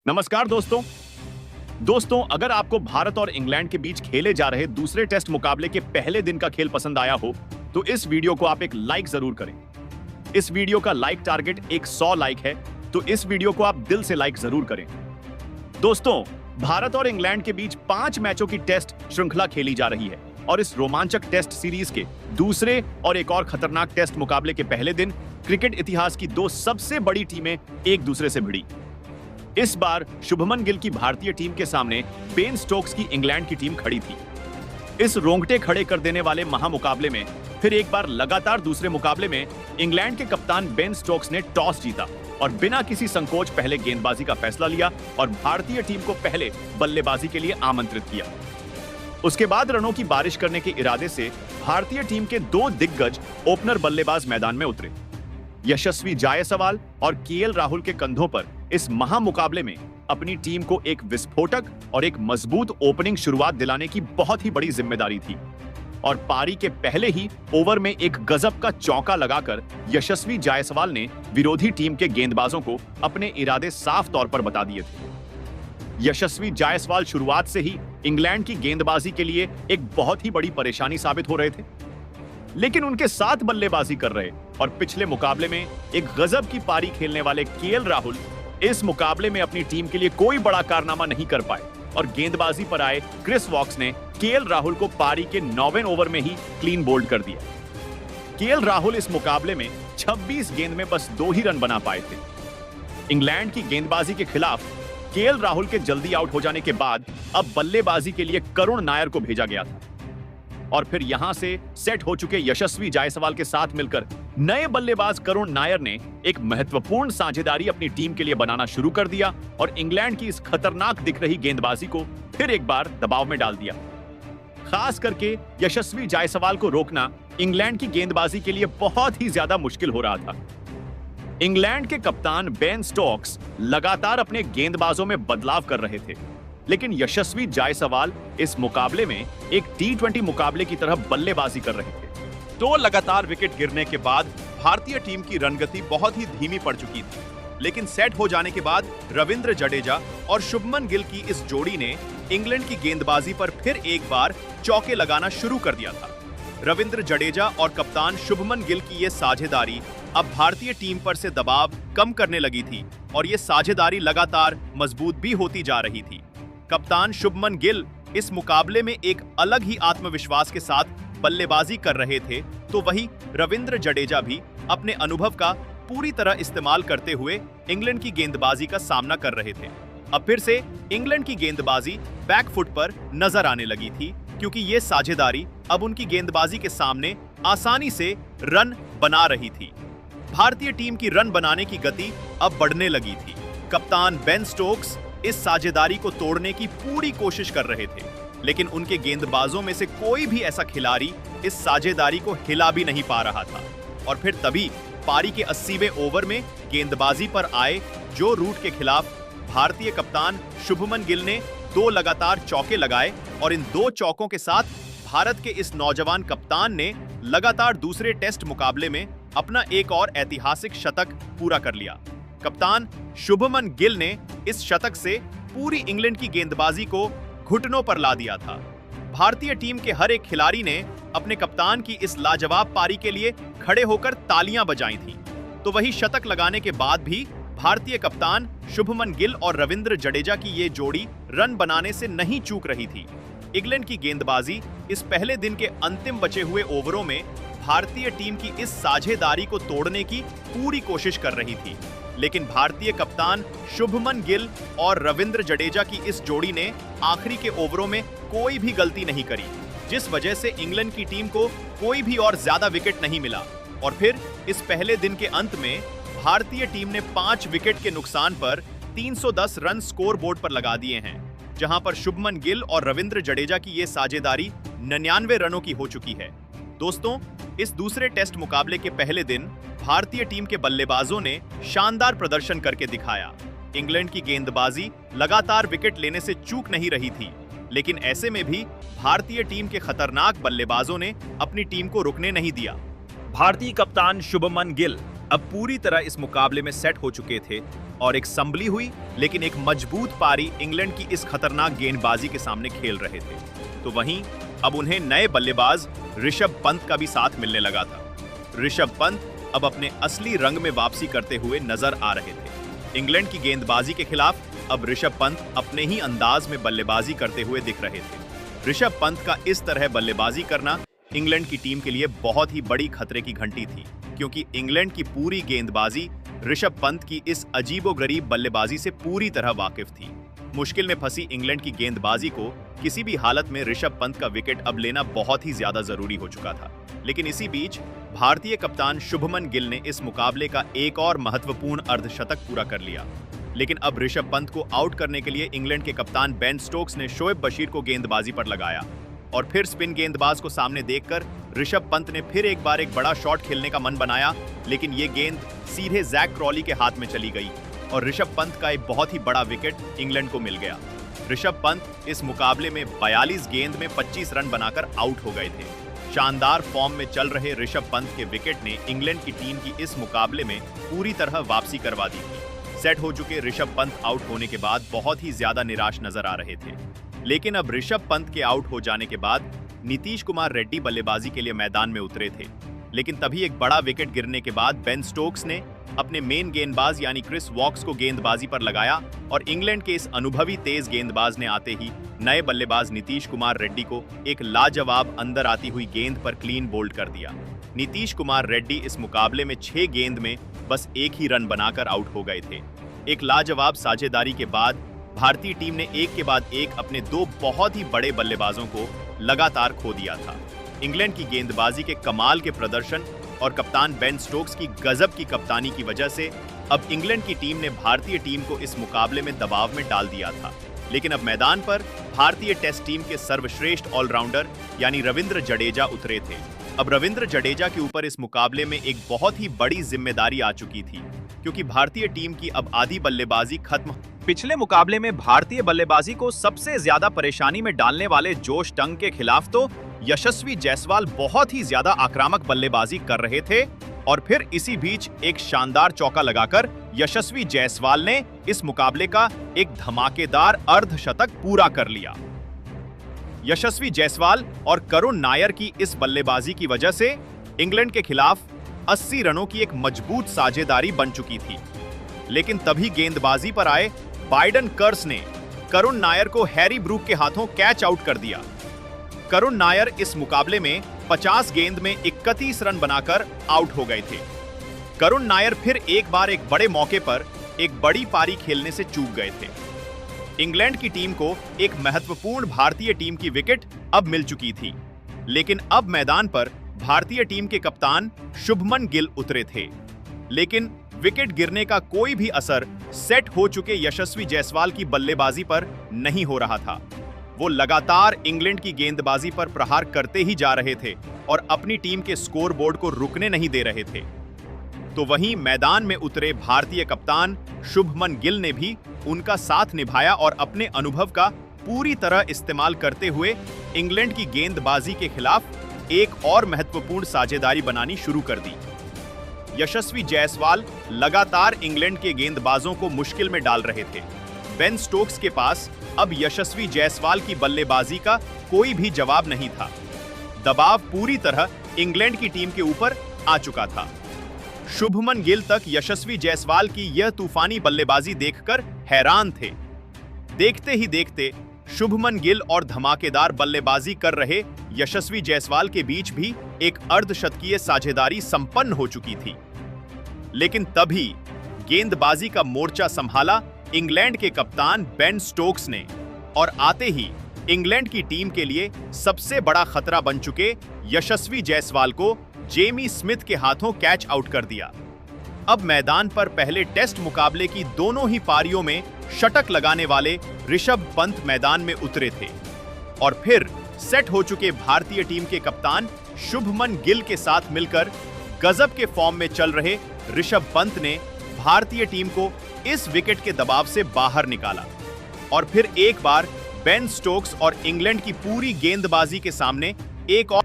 नमस्कार दोस्तों अगर आपको भारत और इंग्लैंड के बीच खेले जा रहे दूसरे टेस्ट मुकाबले के पहले दिन का खेल पसंद आया हो तो इस वीडियो को आप एक लाइक जरूर करें। इस वीडियो का लाइक टारगेट 100 लाइक है, तो इस वीडियो को आप दिल से लाइक जरूर करें। दोस्तों, भारत और इंग्लैंड के बीच 5 मैचों की टेस्ट श्रृंखला खेली जा रही है और इस रोमांचक टेस्ट सीरीज के दूसरे और एक और खतरनाक टेस्ट मुकाबले के पहले दिन क्रिकेट इतिहास की 2 सबसे बड़ी टीमें एक दूसरे से भिड़ी। इस बार शुभमन गिल की भारतीय टीम के सामने बेन स्टोक्स की इंग्लैंड की टीम खड़ी थी। इस रोंगटे खड़े कर देने वाले महामुकाबले में फिर एक बार लगातार दूसरे मुकाबले में इंग्लैंड के कप्तान बेन स्टोक्स ने टॉस जीता और बिना किसी संकोच पहले गेंदबाजी का फैसला लिया और भारतीय टीम को पहले बल्लेबाजी के लिए आमंत्रित किया। उसके बाद रनों की बारिश करने के इरादे से भारतीय टीम के 2 दिग्गज ओपनर बल्लेबाज मैदान में उतरे। यशस्वी जायसवाल और केएल राहुल के कंधों पर इस महामुकाबले में अपनी टीम को एक विस्फोटक और एक मजबूत ओपनिंग शुरुआत दिलाने की बहुत ही बड़ी जिम्मेदारी थी और पारी के पहले ही ओवर में एक गजब का चौका लगाकर यशस्वी जायसवाल ने विरोधी टीम के गेंदबाजों को अपने इरादे साफ तौर पर बता दिए थे। यशस्वी जायसवाल शुरुआत से ही इंग्लैंड की गेंदबाजी के लिए एक बहुत ही बड़ी परेशानी साबित हो रहे थे, लेकिन उनके साथ बल्लेबाजी कर रहे और पिछले मुकाबले में एक गजब की पारी खेलने वाले केएल राहुल इस मुकाबले में अपनी टीम के लिए कोई बड़ा कारनामा नहीं कर पाए और गेंदबाजी पर आए क्रिस वॉक्स ने केएल राहुल को पारी के 9वें ओवर में ही क्लीन बोल्ड कर दिया। केएल राहुल इस मुकाबले में 26 गेंद में बस 2 ही रन बना पाए थे। इंग्लैंड की गेंदबाजी के खिलाफ केएल राहुल के जल्दी आउट हो जाने के बाद अब बल्लेबाजी के लिए करुण नायर को भेजा गया था और फिर यहां से सेट हो चुके यशस्वी जायसवाल के साथ मिलकर नए बल्लेबाज करुण नायर ने एक महत्वपूर्ण साझेदारी अपनी टीम के लिए बनाना शुरू कर दिया और इंग्लैंड की इस खतरनाक दिख रही गेंदबाजी को फिर एक बार दबाव में डाल दिया। खास करके यशस्वी जायसवाल को रोकना इंग्लैंड की गेंदबाजी के लिए बहुत ही ज्यादा मुश्किल हो रहा था। इंग्लैंड के कप्तान बेन स्टोक्स लगातार अपने गेंदबाजों में बदलाव कर रहे थे, लेकिन यशस्वी जायसवाल इस मुकाबले में एक T20 मुकाबले की तरह बल्लेबाजी कर रहे थे। 2 लगातार विकेट गिरने के बाद भारतीय टीम की रनगति बहुत ही धीमी पड़ चुकी थी, लेकिन सेट हो जाने के बाद रविंद्र जडेजा और शुभमन गिल की इस जोड़ी ने इंग्लैंड की गेंदबाजी पर फिर एक बार चौके लगाना शुरू कर दिया था। रविंद्र जडेजा और कप्तान शुभमन गिल की ये साझेदारी अब भारतीय टीम पर से दबाव कम करने लगी थी और ये साझेदारी लगातार मजबूत भी होती जा रही थी। कप्तान शुभमन गिल इस मुकाबले में एक अलग ही आत्मविश्वास के साथ बल्लेबाजी कर रहे थे, तो वहीं रविंद्र जडेजा भी अपने अनुभव का पूरी तरह इस्तेमाल करते हुए इंग्लैंड की गेंदबाजी का सामना कर रहे थे। अब फिर से इंग्लैंड की गेंदबाजी बैकफुट पर नजर आने लगी थी, क्योंकि ये साझेदारी अब उनकी गेंदबाजी के सामने आसानी से रन बना रही थी। भारतीय टीम की रन बनाने की गति अब बढ़ने लगी थी। कप्तान बेन स्टोक्स इस साझेदारी को तोड़ने की पूरी कोशिश कर रहे थे, लेकिन उनके गेंदबाजों में से कोई भी ऐसा खिलाड़ी इस साझेदारी को हिला भी नहीं पा रहा था। और फिर तभी पारी के 80वें ओवर में गेंदबाजी पर आए जो रूट के खिलाफ भारतीय कप्तान शुभमन गिल ने 2 लगातार चौके लगाए और इन 2 चौकों के साथ भारत के इस नौजवान कप्तान ने लगातार दूसरे टेस्ट मुकाबले में अपना एक और ऐतिहासिक शतक पूरा कर लिया। कप्तान शुभमन गिल ने इस शतक से पूरी इंग्लैंड की गेंदबाजी को घुटनों पर ला दिया था। भारतीय टीम के हर एक खिलाड़ी ने अपने कप्तान की इस लाजवाब पारी के लिए खड़े होकर तालियां बजाई थीं। तो वही शतक लगाने के बाद भी भारतीय कप्तान शुभमन गिल और रविंद्र जडेजा की ये जोड़ी रन बनाने से नहीं चूक रही थी। इंग्लैंड की गेंदबाजी इस पहले दिन के अंतिम बचे हुए ओवरों में भारतीय टीम की इस साझेदारी को तोड़ने की पूरी कोशिश कर रही थी, लेकिन भारतीय कप्तान शुभमन गिल और रविंद्र जडेजा की इस जोड़ी ने आखिरी के ओवरों में कोई भी गलती नहीं करी, जिस वजह से इंग्लैंड की टीम को कोई भी और ज्यादा विकेट नहीं मिला। और फिर इस पहले दिन के अंत में भारतीय टीम ने 5 विकेट के नुकसान पर 310 रन स्कोर बोर्ड पर लगा दिए हैं, जहां पर शुभमन गिल और रविंद्र जडेजा की ये साझेदारी 99 रनों की हो चुकी है। दोस्तों, इस दूसरे टेस्ट मुकाबले के पहले दिन भारतीय टीम के बल्लेबाजों ने शानदार प्रदर्शन करके दिखाया। इंग्लैंड की गेंदबाजी लगातार विकेट लेने से चूक नहीं रही थी, लेकिन ऐसे में भी भारतीय टीम के खतरनाक बल्लेबाजों ने अपनी टीम को रुकने नहीं दिया। भारतीय कप्तान शुभमन गिल अब पूरी तरह इस मुकाबले में सेट हो चुके थे और एक संभली हुई लेकिन एक मजबूत पारी इंग्लैंड की इस खतरनाक गेंदबाजी के सामने खेल रहे थे। तो वहीं अब उन्हें नए बल्लेबाज ऋषभ पंत का भी साथ मिलने लगा था। ऋषभ पंत अब अपने असली रंग में वापसी करते हुए नजर आ रहे थे। इंग्लैंड की गेंदबाजी के खिलाफ अब ऋषभ पंत अपने ही अंदाज में बल्लेबाजी करते हुए दिख रहे थे। ऋषभ पंत का इस तरह बल्लेबाजी करना इंग्लैंड की टीम के लिए बहुत ही बड़ी खतरे की घंटी थी, क्योंकि इंग्लैंड की पूरी गेंदबाजी ऋषभ पंत की इस अजीबोगरीब बल्लेबाजी से पूरी तरह वाकिफ थी। मुश्किल में फंसी इंग्लैंड की गेंदबाजी को किसी भी हालत में ऋषभ पंत का विकेट अब लेना बहुत ही ज्यादा जरूरी हो चुका था। लेकिन इसी बीच भारतीय कप्तान शुभमन गिल ने इस मुकाबले का एक और महत्वपूर्ण अर्धशतक पूरा कर लिया। लेकिन अब ऋषभ पंत को आउट करने के लिए इंग्लैंड के कप्तान बेन स्टोक्स ने शोएब बशीर को गेंदबाजी पर लगाया और फिर स्पिन गेंदबाज को सामने देखकर ऋषभ पंत ने फिर एक बार एक बड़ा शॉट खेलने का मन बनाया, लेकिन ये गेंद सीधे जैक क्रॉली के हाथ में चली गई और ऋषभ पंत का एक बहुत ही बड़ा विकेट इंग्लैंड को मिल गया। ऋषभ पंत इस मुकाबले में 42 गेंद में 25 रन बनाकर आउट हो गए थे। शानदार फॉर्म में चल रहे ऋषभ पंत के विकेट ने इंग्लैंड की टीम की इस मुकाबले में पूरी तरह वापसी करवा दी थी। सेट हो चुके ऋषभ पंत आउट होने के बाद बहुत ही ज्यादा निराश नजर आ रहे थे। लेकिन अब ऋषभ पंत के आउट हो जाने के बाद नीतीश कुमार रेड्डी बल्लेबाजी के लिए मैदान में उतरे थे। लेकिन तभी एक बड़ा विकेट गिरने के बाद बेन स्टोक्स ने अपने मेन गेंदबाज यानी क्रिस वॉक्स को गेंदबाजी पर लगाया और इंग्लैंड के इस अनुभवी तेज गेंदबाज ने आते ही नए बल्लेबाज नीतीश कुमार रेड्डी को एक लाजवाब अंदर आती हुई गेंद पर क्लीन बोल्ड कर दिया। नीतीश कुमार रेड्डी इस मुकाबले में 6 गेंद में बस एक ही रन बनाकर आउट हो गए थे। एक लाजवाब साझेदारी के बाद भारतीय टीम ने एक के बाद एक अपने 2 बहुत ही बड़े बल्लेबाजों को लगातार खो दिया था। इंग्लैंड की गेंदबाजी के कमाल के प्रदर्शन और कप्तान बेन स्टोक्स की गजब की कप्तानी की वजह से अब इंग्लैंड की टीम ने भारतीय टीम को इस मुकाबले में दबाव में डाल दिया था। लेकिन अब मैदान पर भारतीय टेस्ट टीम के सर्वश्रेष्ठ ऑलराउंडर यानी रविंद्र जडेजा उतरे थे। अब रविंद्र जडेजा के ऊपर इस मुकाबले में एक बहुत ही बड़ी जिम्मेदारी आ चुकी थी, क्योंकि भारतीय टीम की अब आधी बल्लेबाजी खत्म। पिछले मुकाबले में भारतीय बल्लेबाजी को सबसे ज्यादा परेशानी में डालने वाले जोश टंग के खिलाफ तो यशस्वी जायसवाल बहुत ही ज्यादा आक्रामक बल्लेबाजी कर रहे थे और फिर इसी बीच एक शानदार चौका लगाकर यशस्वी जायसवाल ने इस मुकाबले का एक धमाकेदार अर्धशतक पूरा कर लिया। यशस्वी जायसवाल और करुण नायर की इस बल्लेबाजी की वजह से इंग्लैंड के खिलाफ 80 रनों की एक मजबूत साझेदारी बन चुकी थी। लेकिन तभी गेंदबाजी पर आए बाइडन कर्स ने करुण नायर को हैरी ब्रूक के हाथों कैच आउट कर दिया। करुण नायर इस मुकाबले में 50 गेंद में 31 रन बनाकर आउट हो गए थे। करुण नायर फिर एक बार एक बड़े मौके पर एक बड़ी पारी खेलने से चूक गए थे। इंग्लैंड की टीम को एक महत्वपूर्ण भारतीय टीम की विकेट अब मिल चुकी थी, लेकिन अब मैदान पर भारतीय टीम के कप्तान शुभमन गिल उतरे थे। लेकिन विकेट गिरने का कोई भी असर सेट हो चुके यशस्वी जायसवाल की बल्लेबाजी पर नहीं हो रहा था। वो लगातार इंग्लैंड की गेंदबाजी पर प्रहार करते ही जा रहे थे और अपनी टीम के स्कोरबोर्ड को रुकने नहीं दे रहे थे। तो वहीं मैदान में उतरे भारतीय कप्तान शुभमन गिल ने भी उनका साथ निभाया और अपने अनुभव का पूरी तरह इस्तेमाल करते हुए इंग्लैंड की गेंदबाजी के खिलाफ एक और महत्वपूर्ण साझेदारी बनानी शुरू कर दी। यशस्वी जायसवाल लगातार इंग्लैंड के गेंदबाजों को मुश्किल में डाल रहे थे। बेन स्टोक्स के पास अब यशस्वी जायसवाल की बल्लेबाजी का कोई भी जवाब नहीं था। दबाव पूरी तरह इंग्लैंड की टीम के ऊपर आ चुका था। शुभमन गिल तक यशस्वी जायसवाल की यह तूफानी बल्लेबाजी देखकर हैरान थे। देखते ही देखते शुभमन गिल और धमाकेदार बल्लेबाजी कर रहे यशस्वी जायसवाल के बीच भी एक अर्धशतकीय साझेदारी संपन्न हो चुकी थी। लेकिन तभी गेंदबाजी का मोर्चा संभाला इंग्लैंड के कप्तान बेन स्टोक्स ने और आते ही इंग्लैंड की टीम के लिए सबसे बड़ा खतरा बन चुके यशस्वी जायसवाल को जेमी स्मिथ के हाथों कैच आउट कर दिया। अब मैदान पर पहले टेस्ट मुकाबले की दोनों ही पारियों में शतक लगाने वाले ऋषभ पंत मैदान में उतरे थे और फिर सेट हो चुके भारतीय टीम के कप्तान शुभमन गिल के साथ मिलकर गजब के फॉर्म में चल रहे ऋषभ पंत ने भारतीय टीम को इस विकेट के दबाव से बाहर निकाला और फिर एक बार बेन स्टोक्स और इंग्लैंड की पूरी गेंदबाजी के सामने एक और